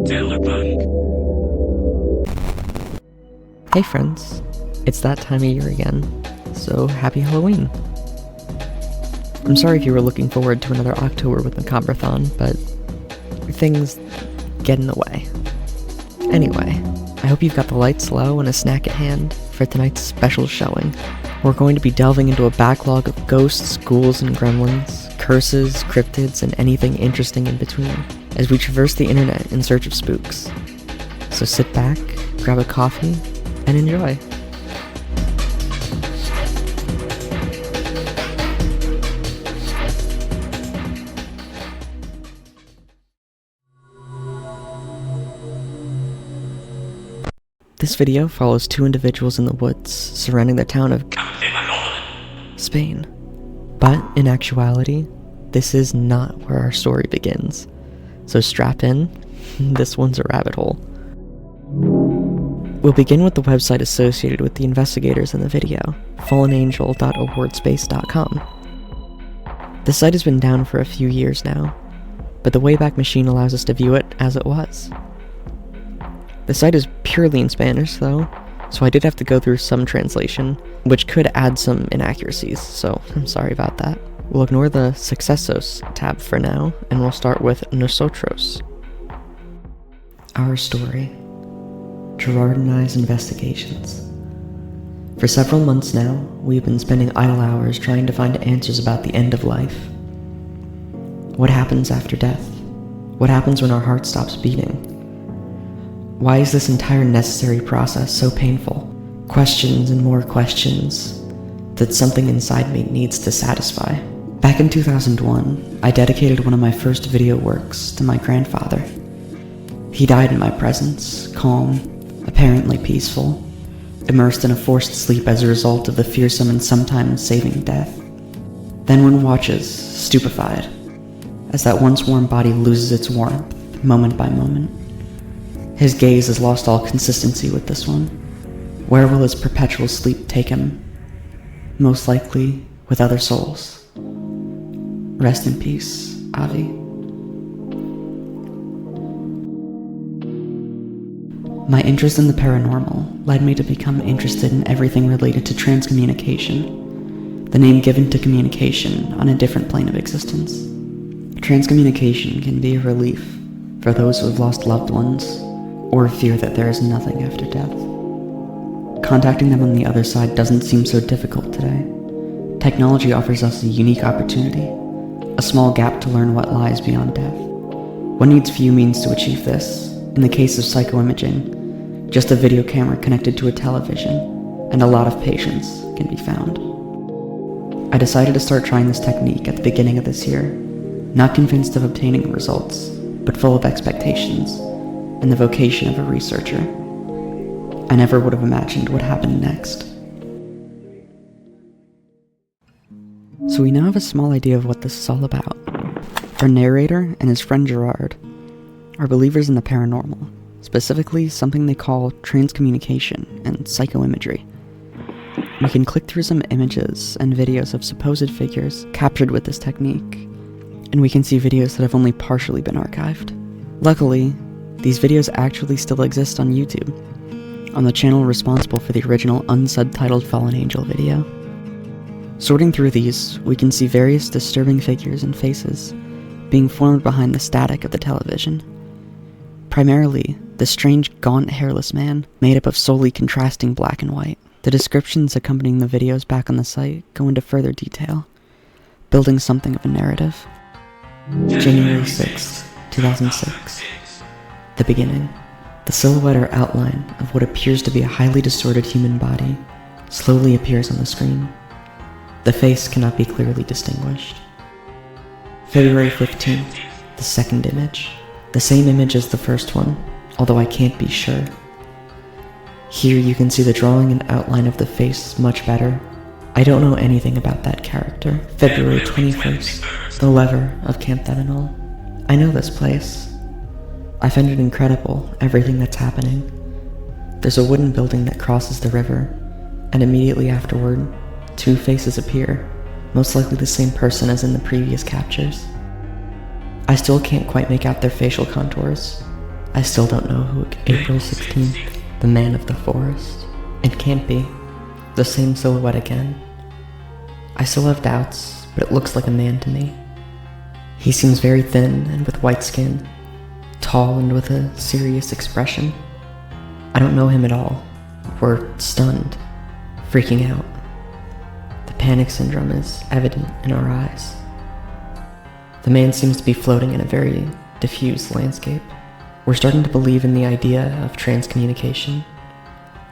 Hey friends, it's that time of year again, so happy Halloween! I'm sorry if you were looking forward to another October with Macabrathon, but things get in the way. Anyway, I hope you've got the lights low and a snack at hand for tonight's special showing. We're going to be delving into a backlog of ghosts, ghouls, and gremlins, curses, cryptids, and anything interesting in between, as we traverse the internet in search of spooks. So sit back, grab a coffee, and enjoy. This video follows two individuals in the woods surrounding the town of Spain. But in actuality, this is not where our story begins. So strap in, this one's a rabbit hole. We'll begin with the website associated with the investigators in the video, fallenangel.awardspace.com. The site has been down for a few years now, but the Wayback Machine allows us to view it as it was. The site is purely in Spanish though, so I did have to go through some translation, which could add some inaccuracies, so I'm sorry about that. We'll ignore the Sucesos tab for now, and we'll start with Nosotros. Our story. Gerard and I's investigations. For several months now, we've been spending idle hours trying to find answers about the end of life. What happens after death? What happens when our heart stops beating? Why is this entire necessary process so painful? Questions and more questions that something inside me needs to satisfy. Back in 2001, I dedicated one of my first video works to my grandfather. He died in my presence, calm, apparently peaceful, immersed in a forced sleep as a result of the fearsome and sometimes saving death. Then one watches, stupefied, as that once warm body loses its warmth, moment by moment. His gaze has lost all consistency with this one. Where will his perpetual sleep take him? Most likely with other souls. Rest in peace, Avi. My interest in the paranormal led me to become interested in everything related to transcommunication, the name given to communication on a different plane of existence. Transcommunication can be a relief for those who have lost loved ones, or fear that there is nothing after death. Contacting them on the other side doesn't seem so difficult today. Technology offers us a unique opportunity, a small gap to learn what lies beyond death. One needs few means to achieve this. In the case of psychoimaging, just a video camera connected to a television, and a lot of patience can be found. I decided to start trying this technique at the beginning of this year, not convinced of obtaining results, but full of expectations, and the vocation of a researcher. I never would have imagined what happened next. So we now have a small idea of what this is all about. Our narrator and his friend Gerard are believers in the paranormal, specifically something they call transcommunication and psychoimagery. We can click through some images and videos of supposed figures captured with this technique, and we can see videos that have only partially been archived. Luckily, these videos actually still exist on YouTube, on the channel responsible for the original unsubtitled Fallen Angel video. Sorting through these, we can see various disturbing figures and faces being formed behind the static of the television. Primarily, the strange gaunt hairless man made up of solely contrasting black and white. The descriptions accompanying the videos back on the site go into further detail, building something of a narrative. January 6th, 2006. The beginning. The silhouette or outline of what appears to be a highly distorted human body slowly appears on the screen. The face cannot be clearly distinguished. February 15th, the second image. The same image as the first one, although I can't be sure. Here you can see the drawing and outline of the face much better. I don't know anything about that character. February 21st, the lever of Campdevanol. I know this place. I find it incredible, everything that's happening. There's a wooden building that crosses the river, and immediately afterward, two faces appear, most likely the same person as in the previous captures. I still can't quite make out their facial contours. I still don't know who April 16th, the man of the forest. It can't be. The same silhouette again. I still have doubts, but it looks like a man to me. He seems very thin and with white skin, tall and with a serious expression. I don't know him at all. We're stunned, freaking out. The panic syndrome is evident in our eyes. The man seems to be floating in a very diffuse landscape. We're starting to believe in the idea of transcommunication.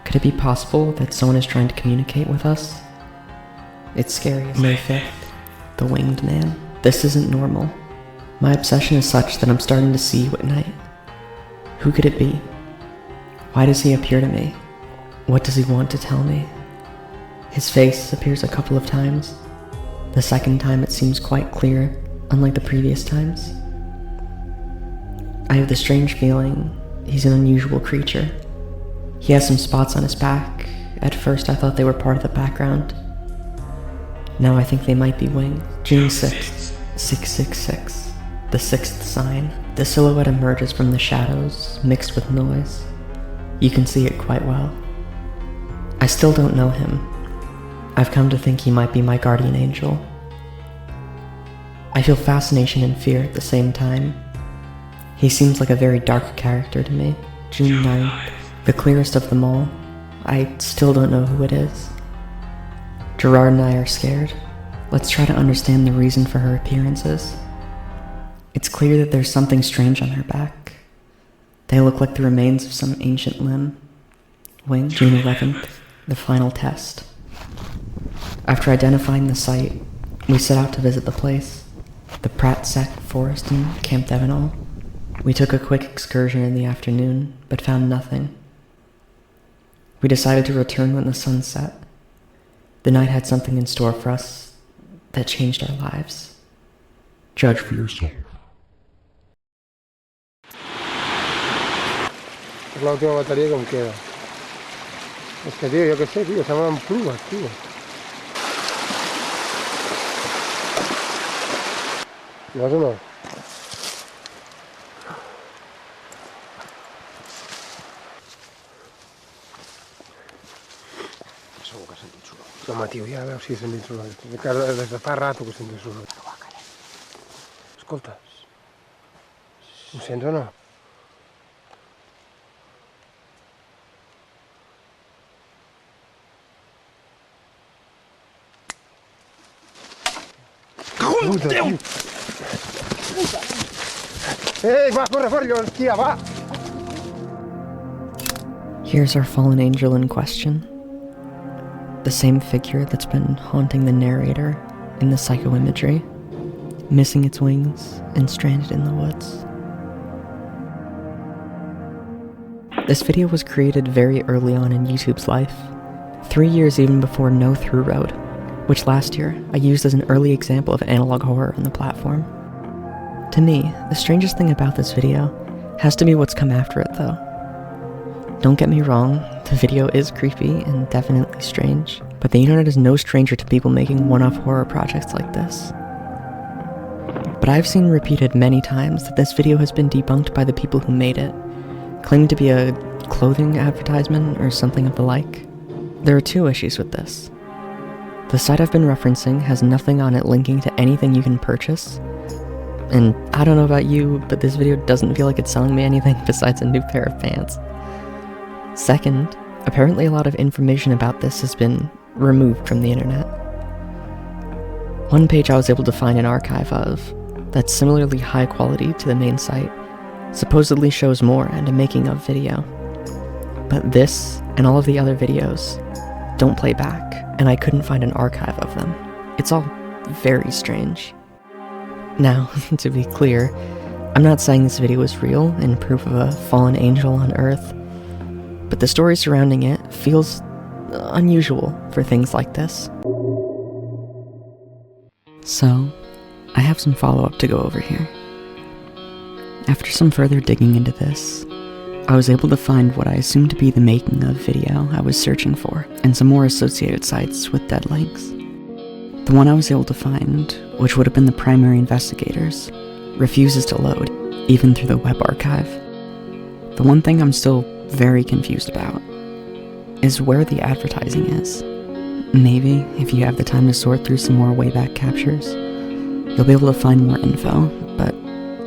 Could it be possible that someone is trying to communicate with us? It's scary. May 5th, the winged man. This isn't normal. My obsession is such that I'm starting to see you at night. Who could it be? Why does he appear to me? What does he want to tell me? His face appears a couple of times. The second time it seems quite clear, unlike the previous times. I have the strange feeling he's an unusual creature. He has some spots on his back. At first I thought they were part of the background. Now I think they might be wings. June 6th, 666, the 6th sign. The silhouette emerges from the shadows, mixed with noise. You can see it quite well. I still don't know him. I've come to think he might be my guardian angel. I feel fascination and fear at the same time. He seems like a very dark character to me. June 9th, the clearest of them all. I still don't know who it is. Gerard and I are scared. Let's try to understand the reason for her appearances. It's clear that there's something strange on her back. They look like the remains of some ancient limb. Wing, June 11th, the final test. After identifying the site, we set out to visit the place, the Pratt-Sec Forest in Campdevanol. We took a quick excursion in the afternoon, but found nothing. We decided to return when the sun set. The night had something in store for us that changed our lives. Judge for yourself. Es la última batería que me queda. Es que, tío, yo qué sé, tío, se llaman plumas, tío. ¿No es o no? Segur que sentit soroll. Home, tio, ja veus si he sentit soroll. Des de fa rato que he sentit soroll. Escolta, ho sents o no? Puta, tio! Ei, va, corre, hòstia, va! Here's our fallen angel in question. The same figure that's been haunting the narrator in the psychoimagery, missing its wings and stranded in the woods. This video was created very early on in YouTube's life, 3 years even before No Through Road, which last year I used as an early example of analog horror on the platform. To me, the strangest thing about this video has to be what's come after it though. Don't get me wrong, the video is creepy and definitely strange, but the internet is no stranger to people making one-off horror projects like this. But I've seen repeated many times that this video has been debunked by the people who made it, claiming to be a clothing advertisement or something of the like. There are two issues with this. The site I've been referencing has nothing on it linking to anything you can purchase, and I don't know about you, but this video doesn't feel like it's selling me anything besides a new pair of pants. Second, apparently a lot of information about this has been removed from the internet. One page I was able to find an archive of, that's similarly high quality to the main site, supposedly shows more and a making of video. But this, and all of the other videos, don't play back, and I couldn't find an archive of them. It's all very strange. Now, to be clear, I'm not saying this video is real and proof of a fallen angel on Earth, but the story surrounding it feels unusual for things like this. So, I have some follow-up to go over here. After some further digging into this, I was able to find what I assumed to be the making of video I was searching for, and some more associated sites with dead links. The one I was able to find, which would have been the primary investigators, refuses to load, even through the web archive. The one thing I'm still very confused about is where the advertising is. Maybe, if you have the time to sort through some more Wayback captures, you'll be able to find more info, but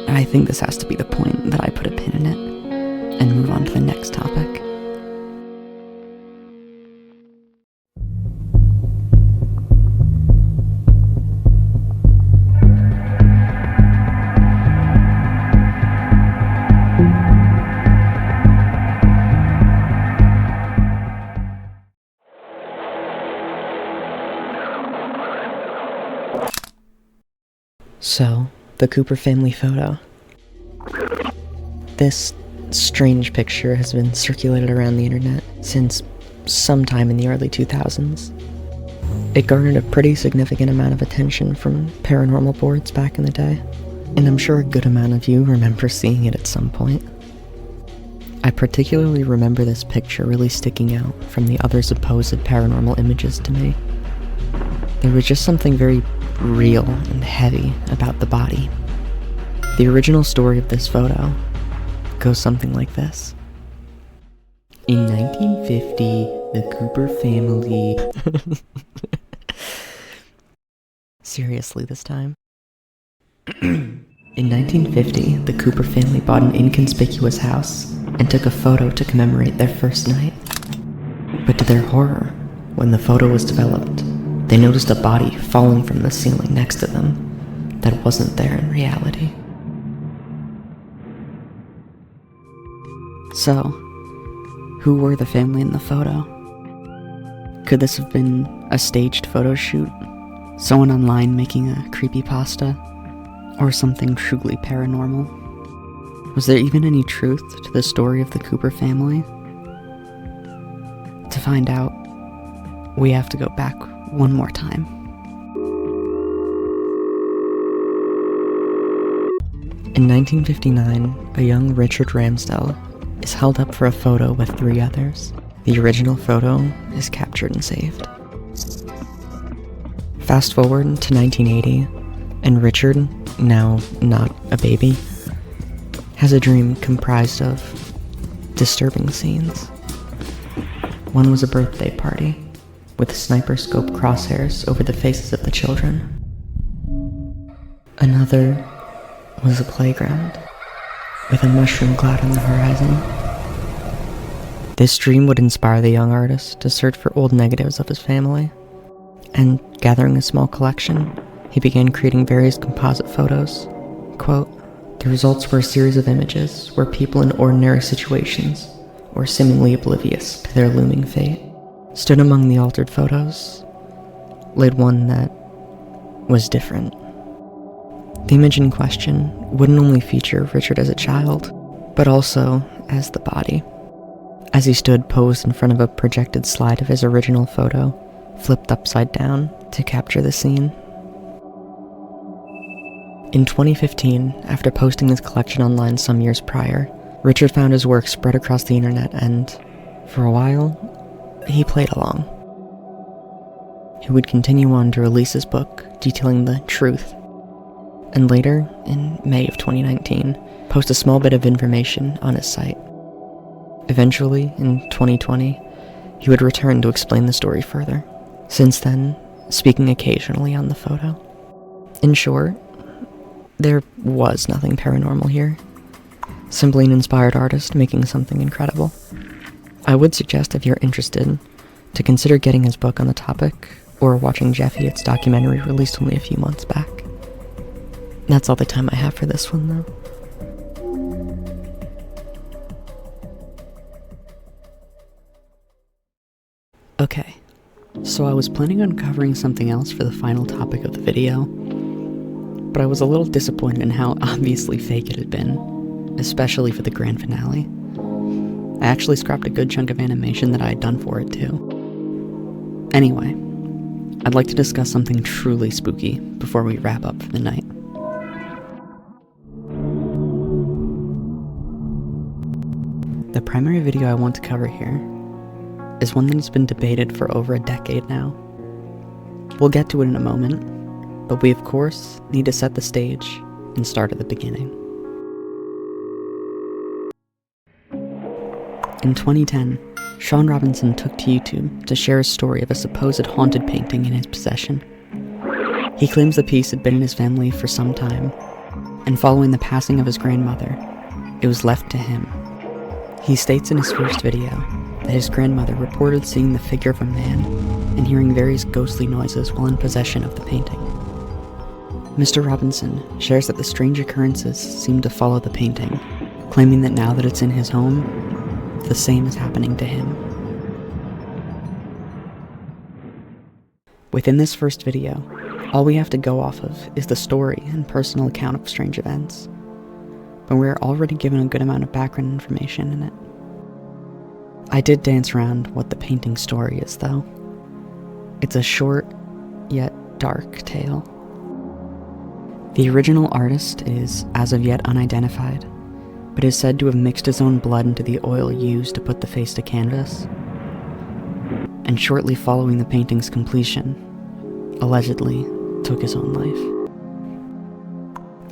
I think this has to be the point that I put a pin in it and move on to the next topic. So, the Cooper family photo. This strange picture has been circulated around the internet since sometime in the early 2000s. It garnered a pretty significant amount of attention from paranormal boards back in the day, and I'm sure a good amount of you remember seeing it at some point. I particularly remember this picture really sticking out from the other supposed paranormal images to me. There was just something very real and heavy about the body. The original story of this photo goes something like this. In 1950, the Cooper family... Seriously this time? In 1950, the Cooper family bought an inconspicuous house and took a photo to commemorate their first night. But to their horror, when the photo was developed, they noticed a body falling from the ceiling next to them that wasn't there in reality. So, who were the family in the photo? Could this have been a staged photo shoot? Someone online making a creepypasta? Or something truly paranormal? Was there even any truth to the story of the Cooper family? To find out, we have to go back one more time. In 1959, a young Richard Ramsdell is held up for a photo with 3 others. The original photo is captured and saved. Fast forward to 1980, and Richard, now not a baby, has a dream comprised of disturbing scenes. One was a birthday party, with sniper scope crosshairs over the faces of the children. Another was a playground, with a mushroom cloud on the horizon. This dream would inspire the young artist to search for old negatives of his family, and gathering a small collection, he began creating various composite photos. Quote, "The results were a series of images where people in ordinary situations, or seemingly oblivious to their looming fate, stood among the altered photos, laid one that was different." The image in question wouldn't only feature Richard as a child, but also as the body, as he stood posed in front of a projected slide of his original photo, flipped upside down to capture the scene. In 2015, after posting his collection online some years prior, Richard found his work spread across the internet and, for a while, he played along. He would continue on to release his book detailing the truth, and later, in May of 2019, post a small bit of information on his site. Eventually, in 2020, he would return to explain the story further, since then, speaking occasionally on the photo. In short, there was nothing paranormal here. Simply an inspired artist making something incredible. I would suggest, if you're interested, to consider getting his book on the topic, or watching Jeff Hewitt's documentary released only a few months back. That's all the time I have for this one, though. Okay, so I was planning on covering something else for the final topic of the video, but I was a little disappointed in how obviously fake it had been, especially for the grand finale. I actually scrapped a good chunk of animation that I had done for it too. Anyway, I'd like to discuss something truly spooky before we wrap up for the night. The primary video I want to cover here is one that has been debated for over a decade now. We'll get to it in a moment, but we of course need to set the stage and start at the beginning. In 2010, Sean Robinson took to YouTube to share a story of a supposed haunted painting in his possession. He claims the piece had been in his family for some time, and following the passing of his grandmother, it was left to him. He states in his first video that his grandmother reported seeing the figure of a man and hearing various ghostly noises while in possession of the painting. Mr. Robinson shares that the strange occurrences seem to follow the painting, claiming that now that it's in his home, the same is happening to him. Within this first video, all we have to go off of is the story and personal account of strange events, but we're already given a good amount of background information in it. I did dance around what the painting story is, though. It's a short, yet dark tale. The original artist is, as of yet, unidentified, but is said to have mixed his own blood into the oil used to put the face to canvas, and shortly following the painting's completion, allegedly took his own life.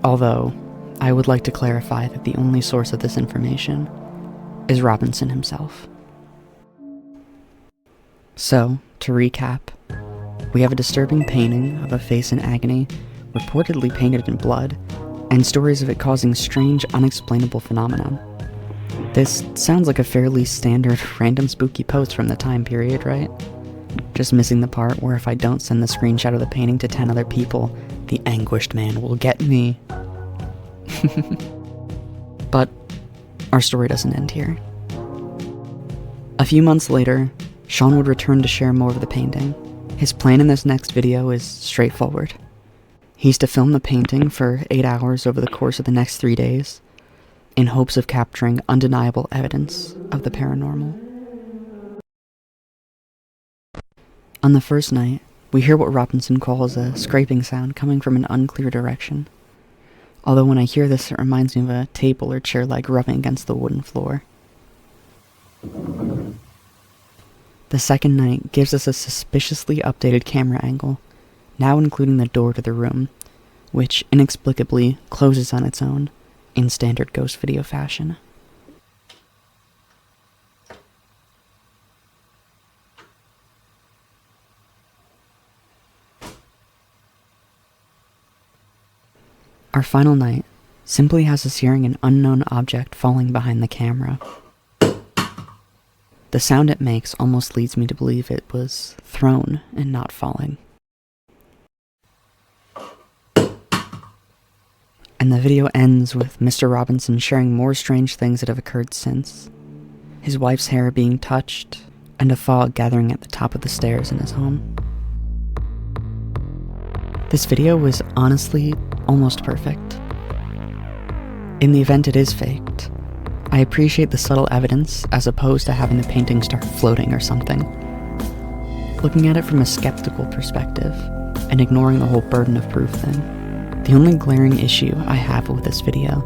Although, I would like to clarify that the only source of this information is Robinson himself. So, to recap, we have a disturbing painting of a face in agony, reportedly painted in blood, and stories of it causing strange, unexplainable phenomenon. This sounds like a fairly standard random spooky post from the time period, right? Just missing the part where if I don't send the screenshot of the painting to 10 other people, the Anguished Man will get me. But our story doesn't end here. A few months later, Sean would return to share more of the painting. His plan in this next video is straightforward. He's to film the painting for 8 hours over the course of the next 3 days, in hopes of capturing undeniable evidence of the paranormal. On the first night, we hear what Robinson calls a scraping sound coming from an unclear direction. Although when I hear this, it reminds me of a table or chair leg rubbing against the wooden floor. The second night gives us a suspiciously updated camera angle, now including the door to the room, which inexplicably closes on its own, in standard ghost video fashion. Our final night simply has us hearing an unknown object falling behind the camera. The sound it makes almost leads me to believe it was thrown and not falling. And the video ends with Mr. Robinson sharing more strange things that have occurred since. His wife's hair being touched, and a fog gathering at the top of the stairs in his home. This video was honestly almost perfect. In the event it is faked, I appreciate the subtle evidence as opposed to having the painting start floating or something. Looking at it from a skeptical perspective, and ignoring the whole burden of proof thing, the only glaring issue I have with this video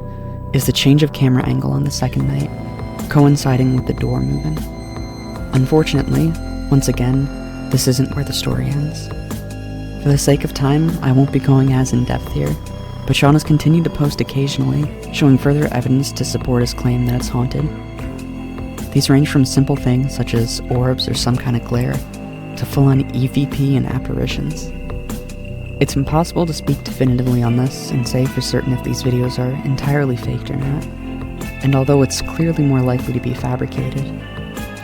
is the change of camera angle on the second night, coinciding with the door moving. Unfortunately, once again, this isn't where the story ends. For the sake of time, I won't be going as in-depth here, but Sean has continued to post occasionally, showing further evidence to support his claim that it's haunted. These range from simple things such as orbs or some kind of glare, to full-on EVP and apparitions. It's impossible to speak definitively on this and say for certain if these videos are entirely faked or not, and although it's clearly more likely to be fabricated,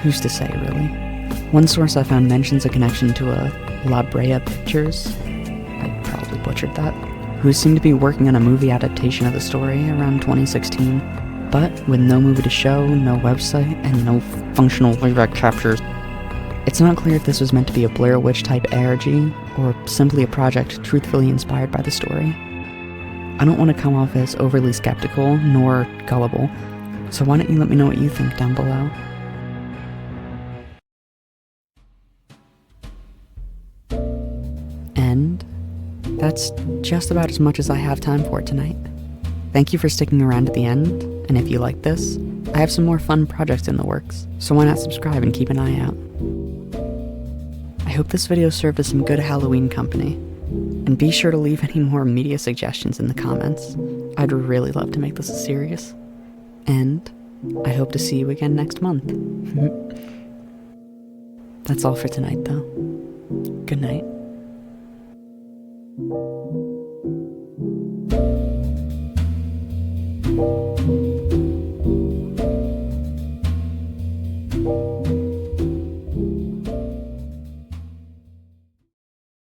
who's to say really? One source I found mentions a connection to a La Brea Pictures, I probably butchered that, who seemed to be working on a movie adaptation of the story around 2016, but with no movie to show, no website, and no functional playback captures. It's not clear if this was meant to be a Blair Witch type ARG, or simply a project truthfully inspired by the story. I don't want to come off as overly skeptical, nor gullible, so why don't you let me know what you think down below. And that's just about as much as I have time for tonight. Thank you for sticking around to the end, and if you like this, I have some more fun projects in the works, so why not subscribe and keep an eye out. I hope this video served as some good Halloween company, and be sure to leave any more media suggestions in the comments. I'd really love to make this a series. And I hope to see you again next month. That's all for tonight, though. Good night.